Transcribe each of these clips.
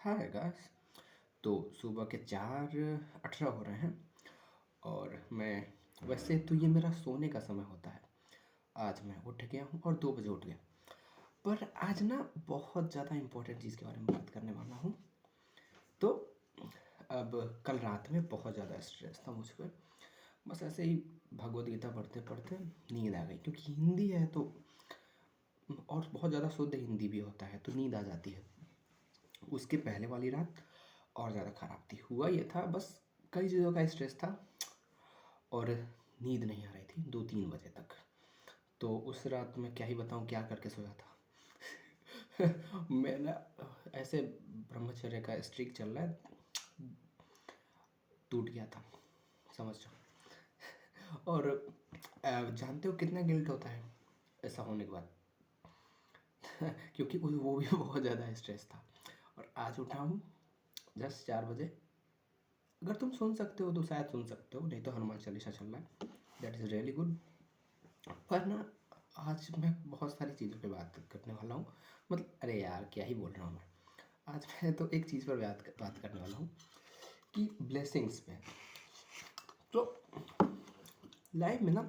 Hi guys. तो सुबह के 4:18 हो रहे हैं और मैं वैसे तो ये मेरा सोने का समय होता है। आज मैं उठ गया हूँ और 2 बजे उठ गया। पर आज ना बहुत ज़्यादा इम्पोर्टेंट चीज़ के बारे में बात करने वाला हूँ। तो अब कल रात में बहुत ज़्यादा स्ट्रेस था मुझ पे। बस ऐसे ही भगवद गीता पढ़ते-पढ़ते नींद आ गई, क्योंकि हिंदी है तो और बहुत ज़्यादा शुद्ध हिंदी भी होता है तो नींद आ जाती है। उसके पहले वाली रात और ज़्यादा ख़राब थी। हुआ ये था, बस कई चीज़ों का स्ट्रेस था और नींद नहीं आ रही थी 2-3 बजे तक। तो उस रात मैं क्या ही बताऊँ क्या करके सोया था। मेरा ऐसे ब्रह्मचर्य का स्ट्रिक चल रहा है, टूट गया था, समझ जाओ। और जानते हो कितना गिल्ट होता है ऐसा होने के बाद। क्योंकि वो भी बहुत ज़्यादा स्ट्रेस था। और आज उठा हूँ जस्ट 4 बजे। अगर तुम सुन सकते हो तो शायद सुन सकते हो, नहीं तो हनुमान चालीसा चल रहा है, दैट इज़ रियली गुड। पर ना आज मैं बहुत सारी चीज़ों पे बात करने वाला हूँ। मतलब अरे यार क्या ही बोल रहा हूँ मैं। आज मैं तो एक चीज़ पर बात करने वाला हूँ कि ब्लेसिंग्स पे। तो लाइफ में ना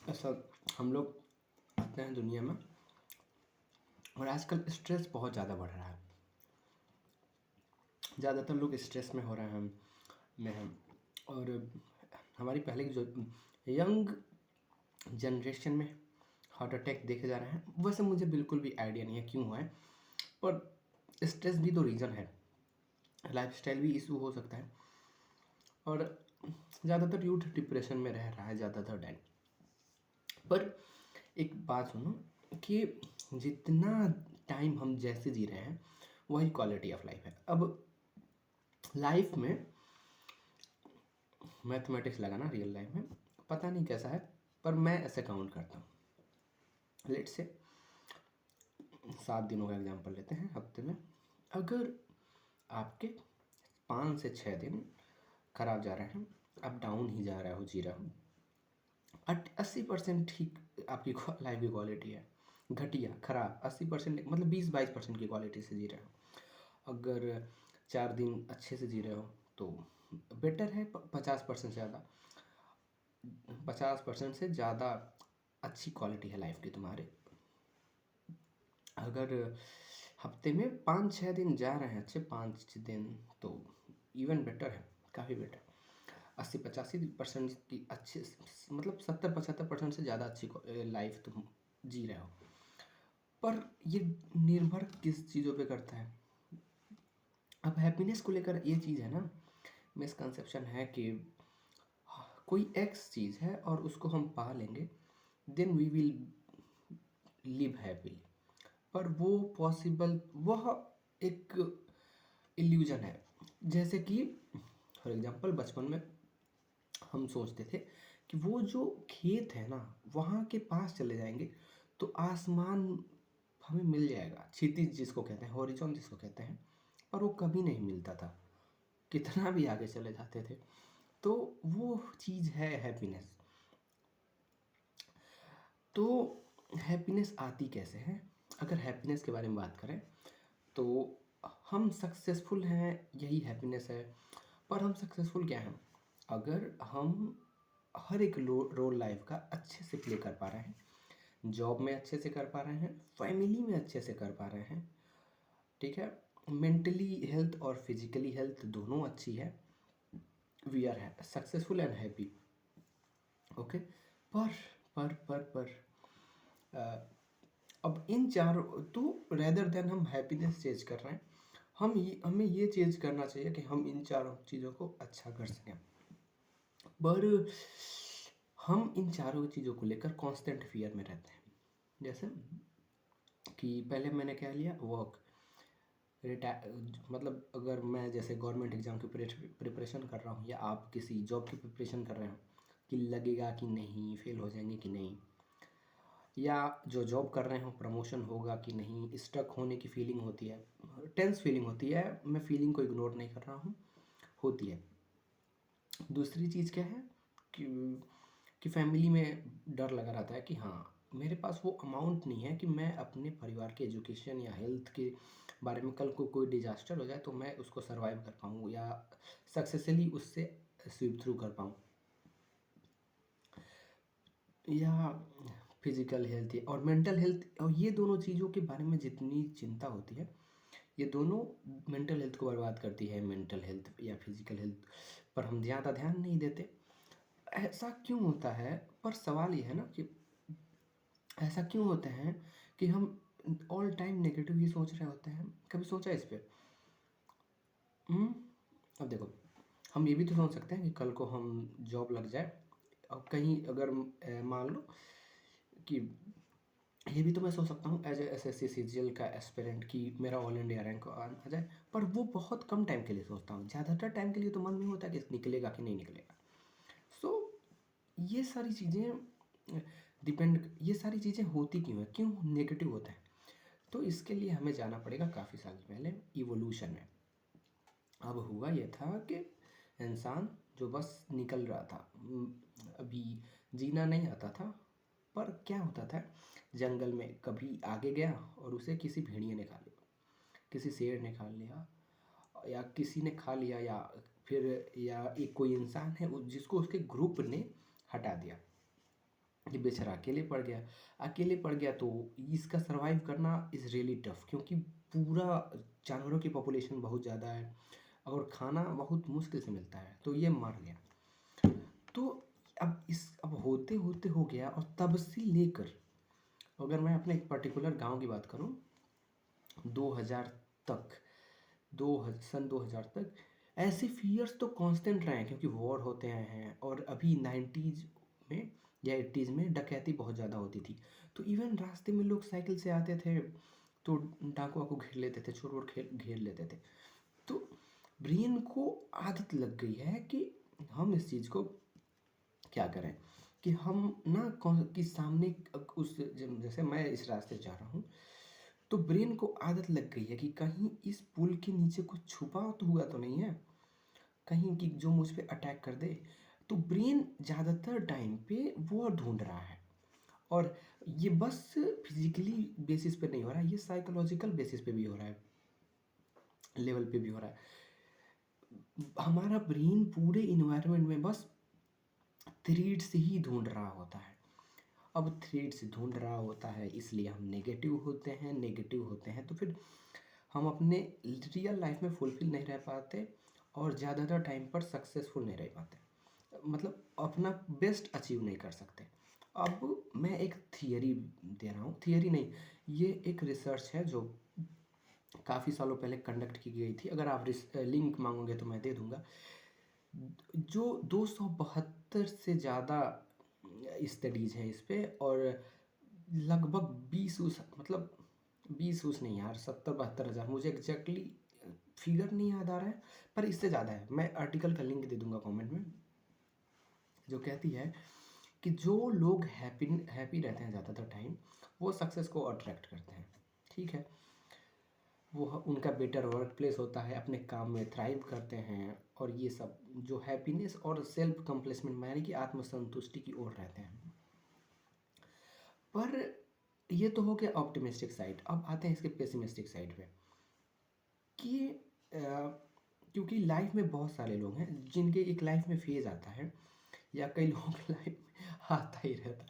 ऐसा हम लोग आते हैं दुनिया में और आजकल स्ट्रेस बहुत ज़्यादा बढ़ रहा है। ज़्यादातर लोग स्ट्रेस में हो रहे हैं और हमारी पहले की जो यंग जनरेशन में हार्ट अटैक देखे जा रहे हैं। वैसे मुझे बिल्कुल भी आइडिया नहीं है क्यों हुआ है, पर स्ट्रेस भी तो रीज़न है, लाइफस्टाइल भी इशू हो सकता है। और ज़्यादातर यूथ डिप्रेशन में रह रहा है ज़्यादातर टाइम। पर एक बात सुनो कि जितना टाइम हम जैसे जी रहे हैं वही क्वालिटी ऑफ लाइफ है। अब लाइफ में मैथमेटिक्स लगाना रियल लाइफ में पता नहीं कैसा है, पर मैं ऐसे काउंट करता हूँ। लेट से 7 दिनों का एग्जांपल लेते हैं हफ्ते में। अगर आपके 5 से 6 दिन खराब जा रहे हैं, आप डाउन ही जा रहे हो, जी रहे हो, 80% ठीक आपकी लाइफ की क्वालिटी है। घटिया खराब 80%, मतलब 20-22% की क्वालिटी से जी रहे हो। अगर 4 दिन अच्छे से जी रहे हो तो बेटर है। 50% से ज़्यादा, 50% से ज़्यादा अच्छी क्वालिटी है लाइफ की तुम्हारे। अगर हफ्ते में 5-6 दिन जा रहे हैं अच्छे 5 दिन, तो इवन बेटर है, काफ़ी बेटर। 80-85% की अच्छे, मतलब 70-75% से ज़्यादा अच्छी लाइफ तुम जी रहे हो। पर ये निर्भर किस चीज़ों पे करता है। अब हैप्पीनेस को लेकर ये चीज़ है ना, मिसकंसेप्शन है कि कोई एक्स चीज़ है और उसको हम पा लेंगे then we will live happily. पर वो पॉसिबल, वह एक इल्यूजन है। जैसे कि फॉर एग्जांपल बचपन में हम सोचते थे कि वो जो खेत है ना वहाँ के पास चले जाएंगे तो आसमान हमें मिल जाएगा, क्षितिज जिसको कहते हैं, हॉरिजॉन जिसको कहते हैं। पर वो कभी नहीं मिलता था, कितना भी आगे चले जाते थे। तो वो चीज़ है हैप्पीनेस। तो हैप्पीनेस आती कैसे है? अगर हैप्पीनेस के बारे में बात करें तो हम सक्सेसफुल हैं, यही हैप्पीनेस है। पर हम सक्सेसफुल क्या हैं? अगर हम हर एक रोल लाइफ का अच्छे से प्ले कर पा रहे हैं, जॉब में अच्छे से कर पा रहे हैं, फैमिली में अच्छे से कर पा रहे हैं, ठीक है, मेंटली हेल्थ और फिजिकली हेल्थ दोनों अच्छी है, we are successful and happy. Okay. पर पर अब इन चारों, तो रेदर देन हम हैप्पीनेस चेंज कर रहे हैं, हमें ये चेंज करना चाहिए कि हम इन चारों चीज़ों को अच्छा कर सकें। पर हम इन चारों चीज़ों को लेकर कांस्टेंट फियर में रहते हैं। जैसे कि पहले मैंने क्या लिया, वर्क, मतलब अगर मैं जैसे गवर्नमेंट एग्ज़ाम की प्रिपरेशन कर रहा हूँ या आप किसी जॉब की प्रिपरेशन कर रहे हो कि लगेगा कि नहीं, फेल हो जाएंगे कि नहीं, या जो जॉब कर रहे हो प्रमोशन होगा कि नहीं, स्टक होने की फीलिंग होती है, टेंस फीलिंग होती है। मैं फीलिंग को इग्नोर नहीं कर रहा हूँ, होती है। दूसरी चीज़ क्या है कि फैमिली में डर लगा रहता है कि हाँ मेरे पास वो अमाउंट नहीं है कि मैं अपने परिवार के एजुकेशन या हेल्थ के बारे में, कल को कोई डिजास्टर हो जाए तो मैं उसको सरवाइव कर पाऊँ या सक्सेसफुली उससे स्वीप थ्रू कर पाऊँ, या फिजिकल हेल्थ और मेंटल हेल्थ। और ये दोनों चीज़ों के बारे में जितनी चिंता होती है, ये दोनों मेंटल हेल्थ को बर्बाद करती है। मेंटल हेल्थ या फिजिकल हेल्थ पर हम ज़्यादा ध्यान नहीं देते। ऐसा क्यों होता है? पर सवाल ये है ना कि ऐसा क्यों होता है कि हम ऑल टाइम नेगेटिव ही सोच रहे होते हैं? कभी सोचा इस पे? हम्म। अब देखो, हम ये भी तो सोच सकते हैं कि कल को हम जॉब लग जाए और कहीं अगर मान लो कि, ये भी तो मैं सोच सकता हूँ एज ए एसएससी सीजीएल का एस्पिरेंट कि मेरा ऑल इंडिया रैंक आ जाए, पर वो बहुत कम टाइम के लिए सोचता हूँ। ज़्यादातर टाइम के लिए तो मन में होता है कि निकलेगा कि नहीं निकलेगा। सो ये सारी चीज़ें ये सारी चीज़ें होती क्यों है, क्यों नेगेटिव होता है? तो इसके लिए हमें जाना पड़ेगा काफ़ी साल पहले, इवोल्यूशन में। अब हुआ ये था कि इंसान जो बस निकल रहा था, अभी जीना नहीं आता था, पर क्या होता था, जंगल में कभी आगे गया और उसे किसी भेड़िए ने खा लिया, किसी शेर ने खा लिया, या किसी ने खा लिया, या फिर या एक कोई इंसान है जिसको उसके ग्रुप ने हटा दिया, ये बेचारा अकेले पड़ गया तो इसका सरवाइव करना इज़ रियली टफ, क्योंकि पूरा जानवरों की पॉपुलेशन बहुत ज़्यादा है और खाना बहुत मुश्किल से मिलता है, तो ये मर गया। तो अब होते होते हो गया, और तब से लेकर, अगर मैं अपने एक पर्टिकुलर गांव की बात करूं, 2000 तक, सन 2000 तक ऐसे फियर्स तो कांस्टेंट रहे हैं, क्योंकि वॉर होते आए हैं, और अभी 90s में या 80s में डकैती बहुत ज़्यादा होती थी। तो इवन रास्ते में लोग साइकिल से आते थे तो डाकुआ को घेर लेते थे, चोर वोर घेर लेते थे। तो ब्रेन को आदत लग गई है कि हम इस चीज़ को क्या करें, कि हम ना कि सामने जैसे मैं इस रास्ते जा रहा हूँ, तो ब्रेन को आदत लग गई है कि कहीं इस पुल के नीचे कुछ छुपा तो हुआ तो नहीं है, कहीं कि जो मुझ पे अटैक कर दे। तो ब्रेन ज़्यादातर टाइम पे वो ढूंढ रहा है, और ये बस फिजिकली बेसिस पे नहीं हो रहा है, ये साइकोलॉजिकल बेसिस पे भी हो रहा है, लेवल पे भी हो रहा है। हमारा ब्रेन पूरे इन्वायरमेंट में बस थ्रेड्स ही ढूंढ रहा होता है। अब थ्रेड्स ढूंढ रहा होता है, इसलिए हम नेगेटिव होते हैं तो फिर हम अपने रियल लाइफ में फुलफिल नहीं रह पाते, और ज़्यादातर टाइम पर सक्सेसफुल नहीं रह पाते, मतलब अपना बेस्ट अचीव नहीं कर सकते। अब मैं एक थियरी दे रहा हूँ, थियरी नहीं, ये एक रिसर्च है जो काफ़ी सालों पहले कंडक्ट की गई थी। अगर आप लिंक मांगोगे तो मैं दे दूंगा। जो 272 से ज़्यादा स्टडीज़ हैं इस पे, और लगभग 20 उस मतलब 20 उस नहीं यार, 70-72 हज़ार, मुझे एग्जैक्टली फिगर नहीं याद आ रहा है, पर इससे ज़्यादा है। मैं आर्टिकल का लिंक दे दूंगा कमेंट में, जो कहती है कि जो लोग हैप्पी रहते हैं ज़्यादातर टाइम, वो सक्सेस को अट्रैक्ट करते हैं। ठीक है, वो उनका बेटर वर्क प्लेस होता है, अपने काम में थ्राइव करते हैं, और ये सब जो हैप्पीनेस और सेल्फ कंप्लेसमेंट यानी कि आत्मसंतुष्टि की ओर रहते हैं। पर ये तो हो गया ऑप्टिमिस्टिक साइड। अब आते हैं इसके पेसिमिस्टिक साइड पे, कि क्योंकि लाइफ में बहुत सारे लोग हैं जिनके एक लाइफ में फेज आता है, या कई लोगों की लाइफ में आता ही रहता है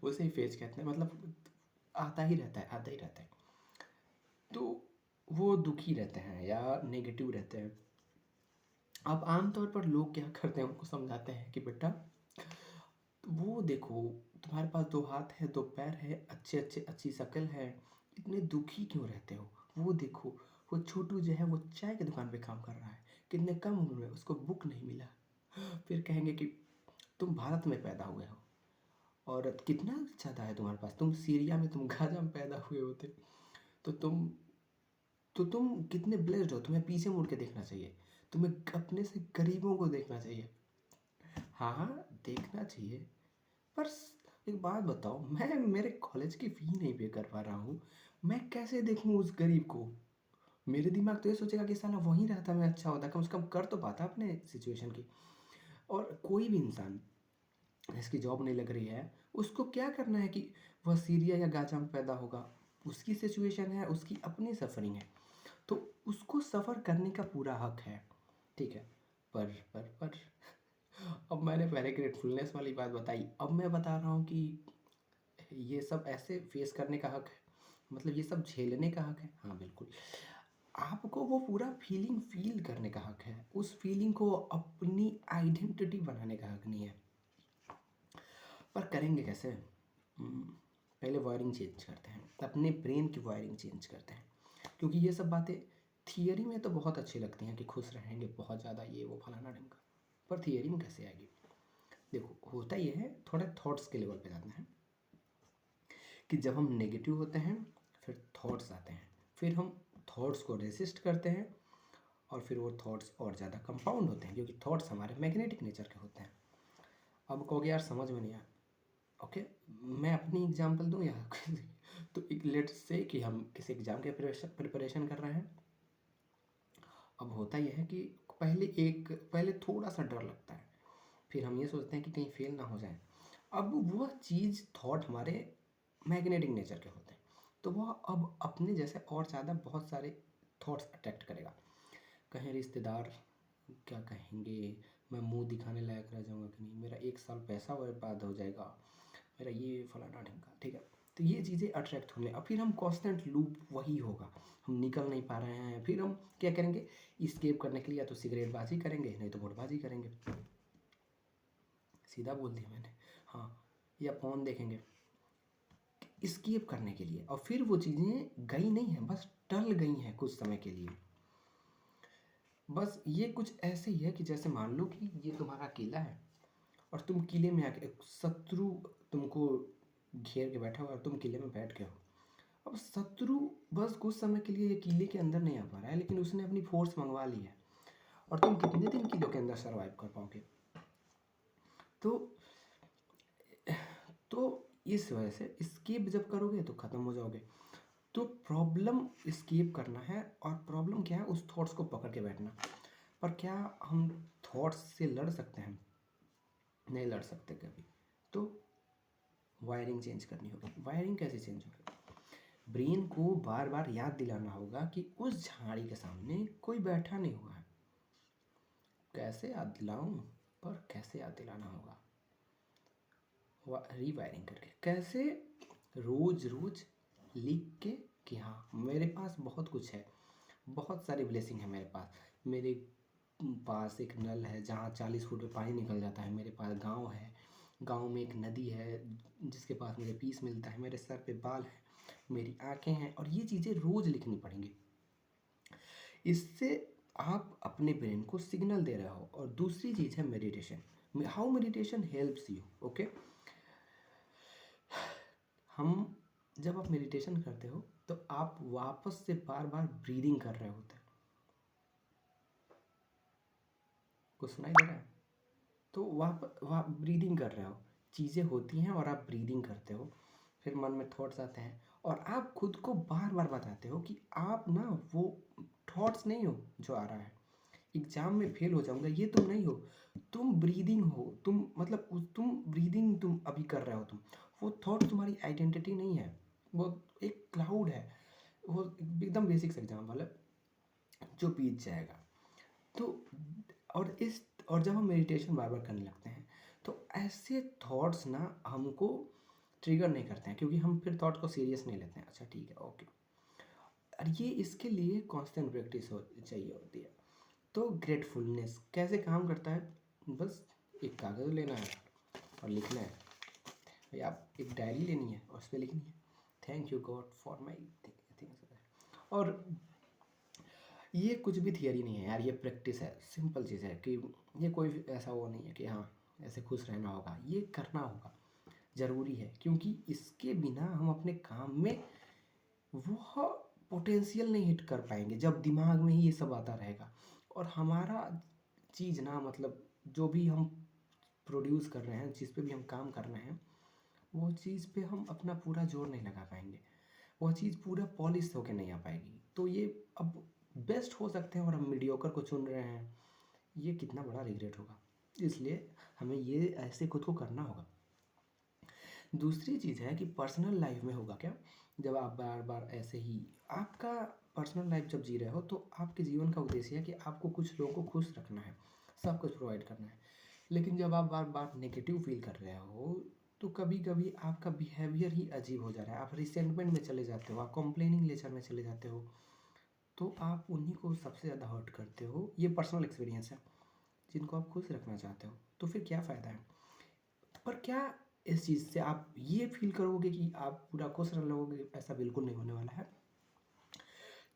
उसे ही फेज कहते हैं, मतलब आता ही रहता है। तो वो दुखी रहते हैं या नेगेटिव रहते हैं। अब आमतौर पर लोग क्या करते हैं, उनको समझाते हैं कि बेटा वो देखो, तुम्हारे पास 2 हाथ है, 2 पैर है, अच्छी शक्ल है, इतने दुखी क्यों रहते हो? वो देखो, वो छोटू जो है वो चाय की दुकान पे काम कर रहा है, कितने कम उम्र में उसको बुक नहीं मिला। फिर कहेंगे कि तुम भारत में पैदा हुए हो, और कितना ज़्यादा है तुम्हारे पास, तुम सीरिया में, तुम गाजा में पैदा हुए होते तो तुम कितने ब्लेस्ड हो, तुम्हें पीछे मुड़ के देखना चाहिए, तुम्हें अपने से गरीबों को देखना चाहिए। हाँ हाँ, देखना चाहिए, पर एक बात बताओ, मैं मेरे कॉलेज की फ़ी नहीं पे कर पा रहा हूँ, मैं कैसे देखूँ उस गरीब को? मेरे दिमाग तो ये सोचेगा कि साला वहीं रहता मैं अच्छा होता, कम से कम कर तो पाता अपने सिचुएशन की। और कोई भी इंसान जिसकी जॉब नहीं लग रही है, उसको क्या करना है कि वह सीरिया या गाज़ा में पैदा होगा। उसकी सिचुएशन है, उसकी अपनी सफ़रिंग है, तो उसको सफ़र करने का पूरा हक है, ठीक है। पर अब मैंने पहले ग्रेटफुलनेस वाली बात बताई, अब मैं बता रहा हूँ कि ये सब ऐसे फेस करने का हक है, मतलब ये सब झेलने का हक है। हाँ बिल्कुल, आपको वो पूरा फीलिंग फील करने का हक है, उस फीलिंग को अपनी आइडेंटिटी बनाने का हक नहीं है। पर करेंगे कैसे? पहले वायरिंग चेंज करते हैं, अपने ब्रेन की वायरिंग चेंज करते हैं, क्योंकि ये सब बातें थियरी में तो बहुत अच्छी लगती हैं कि खुश रहेंगे बहुत ज़्यादा, ये वो फलाना ढिमका, पर थियरी में कैसे आएगी? देखो होता ये है, थोड़ा थॉट्स के लेवल पे जाते हैं कि जब हम नेगेटिव होते हैं फिर थॉट्स आते हैं, फिर हम थॉट्स को रेसिस्ट करते हैं और फिर वो थॉट्स और ज़्यादा कंपाउंड होते हैं, क्योंकि थॉट्स हमारे मैग्नेटिक नेचर के होते हैं। अब कहोगे यार समझ में नहीं आया, ओके, मैं अपनी एग्जांपल दूं या तो एक लेट्स से कि हम किसी एग्ज़ाम के प्रिपरेशन कर रहे हैं। अब होता यह है कि पहले थोड़ा सा डर लगता है, फिर हम ये सोचते हैं कि कहीं फेल ना हो जाए। अब वह चीज़ थॉट हमारे मैग्नेटिक नेचर के होते हैं, तो वह अब अपने जैसे और ज़्यादा बहुत सारे थॉट्स अट्रैक्ट करेगा। कहीं रिश्तेदार क्या कहेंगे, मैं मुंह दिखाने लायक रह जाऊंगा कि नहीं, मेरा 1 साल पैसा बर्बाद हो जाएगा, मेरा ये फलाना ढिमका, ठीक है। तो ये चीज़ें अट्रैक्ट होंगे और फिर हम कांस्टेंट लूप वही होगा, हम निकल नहीं पा रहे हैं, फिर हम क्या करेंगे, स्केप करने के लिए या तो सिगरेट बाजी करेंगे, नहीं तो गुटबाजी करेंगे, सीधा बोल दिया मैंने, हाँ, या फ़ोन देखेंगे स्केप करने के लिए। और फिर वो चीज़ें गई नहीं हैं, बस टल गई हैं कुछ समय के लिए। बस ये कुछ ऐसे ही है कि जैसे मान लो कि ये तुम्हारा किला है और तुम किले में आके शत्रु तुमको घेर के बैठा हुआ और तुम किले में बैठ गए हो। अब शत्रु बस कुछ समय के लिए ये किले के अंदर नहीं आ पा रहा है, लेकिन उसने अपनी फोर्स मंगवा ली है और तुम कितने दिन किलों के अंदर सर्वाइव कर पाओगे? तो तो इस वजह से स्केप जब करोगे तो ख़त्म हो जाओगे। तो प्रॉब्लम स्केप करना है, और प्रॉब्लम क्या है, उस थॉट्स को पकड़ के बैठना। पर क्या हम थॉट्स से लड़ सकते हैं? नहीं लड़ सकते कभी। तो वायरिंग चेंज करनी होगी। वायरिंग कैसे चेंज होगी? ब्रेन को बार बार याद दिलाना होगा कि उस झाड़ी के सामने कोई बैठा नहीं हुआ है। कैसे याद दिलाऊं? पर कैसे याद दिलाना होगा? रीवायरिंग करके। कैसे? रोज रोज लिख के कि हाँ मेरे पास बहुत कुछ है, बहुत सारी ब्लेसिंग है मेरे पास। मेरे पास एक नल है जहाँ 40 फुट में पानी निकल जाता है, मेरे पास गांव है, गांव में एक नदी है जिसके पास मुझे पीस मिलता है, मेरे सर पे बाल है, मेरी आंखें हैं, और ये चीज़ें रोज़ लिखनी पड़ेंगी। इससे आप अपने ब्रेन को सिग्नल दे रहे हो। और दूसरी चीज़ है meditation. How meditation helps you, okay. हम जब आप मेडिटेशन करते हो तो आप वापस से बार बार ब्रीदिंग कर रहे होते हैं। कुछ सुनाई दे रहा है? तो वहाँ ब्रीदिंग कर रहे हो, चीज़ें होती हैं और आप ब्रीदिंग करते हो, फिर मन में थॉट्स आते हैं और आप खुद को बार बार बताते हो कि आप ना वो थॉट्स नहीं हो जो आ रहा है, एग्जाम में फेल हो जाऊंगा ये तुम नहीं हो, तुम ब्रीदिंग हो, तुम मतलब तुम ब्रीदिंग तुम अभी कर रहे हो, तुम वो थॉट तुम्हारी आइडेंटिटी नहीं है, वो एक क्लाउड है, वो एकदम बेसिक सा एग्जाम्पल है जो बीत जाएगा। तो और जब हम मेडिटेशन बार बार करने लगते हैं तो ऐसे थॉट्स ना हमको ट्रिगर नहीं करते हैं, क्योंकि हम फिर थॉट को सीरियस नहीं लेते हैं, अच्छा ठीक है ओके। और ये इसके लिए कांस्टेंट प्रैक्टिस चाहिए होती है। तो ग्रेटफुलनेस कैसे काम करता है? बस एक कागज़ लेना है और लिखना है भाई, आप एक डायरी लेनी है और उस पर लिखनी है thank you God for my things. और ये कुछ भी थियरी नहीं है यार, ये प्रैक्टिस है, सिंपल चीज़ है कि ये कोई ऐसा वो नहीं है कि हाँ ऐसे खुश रहना होगा, ये करना होगा, ज़रूरी है, क्योंकि इसके बिना हम अपने काम में वो पोटेंशियल नहीं हिट कर पाएंगे जब दिमाग में ही ये सब आता रहेगा। और हमारा चीज़ ना, मतलब जो भी हम प्रोड्यूस कर रहे हैं, जिस पे भी हम काम कर रहे हैं, वो चीज़ पे हम अपना पूरा जोर नहीं लगा पाएंगे, वो चीज़ पूरा पॉलिश होके नहीं आ पाएगी। तो ये अब बेस्ट हो सकते हैं और हम मीडियोकर को चुन रहे हैं, ये कितना बड़ा रिग्रेट होगा। इसलिए हमें ये ऐसे खुद को करना होगा। दूसरी चीज़ है कि पर्सनल लाइफ में होगा क्या, जब आप बार बार ऐसे ही आपका पर्सनल लाइफ जब जी रहे हो तो आपके जीवन का उद्देश्य है कि आपको कुछ लोगों को खुश रखना है, सब कुछ प्रोवाइड करना है। लेकिन जब आप बार बार नेगेटिव फील कर रहे हो तो कभी कभी आपका बिहेवियर ही अजीब हो जा रहा है, आप रिसेंटमेंट में चले जाते हो, आप कंप्लेनिंग नेचर में चले जाते हो, तो आप उन्हीं को सबसे ज़्यादा हर्ट करते हो। ये पर्सनल एक्सपीरियंस है, जिनको आप खुश रखना चाहते हो तो फिर क्या फ़ायदा है। पर क्या इस चीज़ से आप ये फील करोगे कि आप पूरा खुश रह लोगे, ऐसा बिल्कुल नहीं होने वाला है।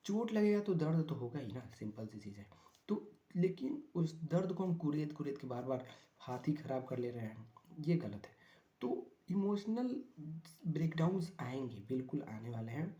चोट लगेगा तो दर्द तो होगा ही ना, सिंपल सी चीज़ है। तो लेकिन उस दर्द को हम कुरेद कुरेद के बार बार हाथ ही खराब कर ले रहे हैं, ये गलत है। तो इमोशनल ब्रेकडाउन्स आएंगे, बिल्कुल आने वाले हैं।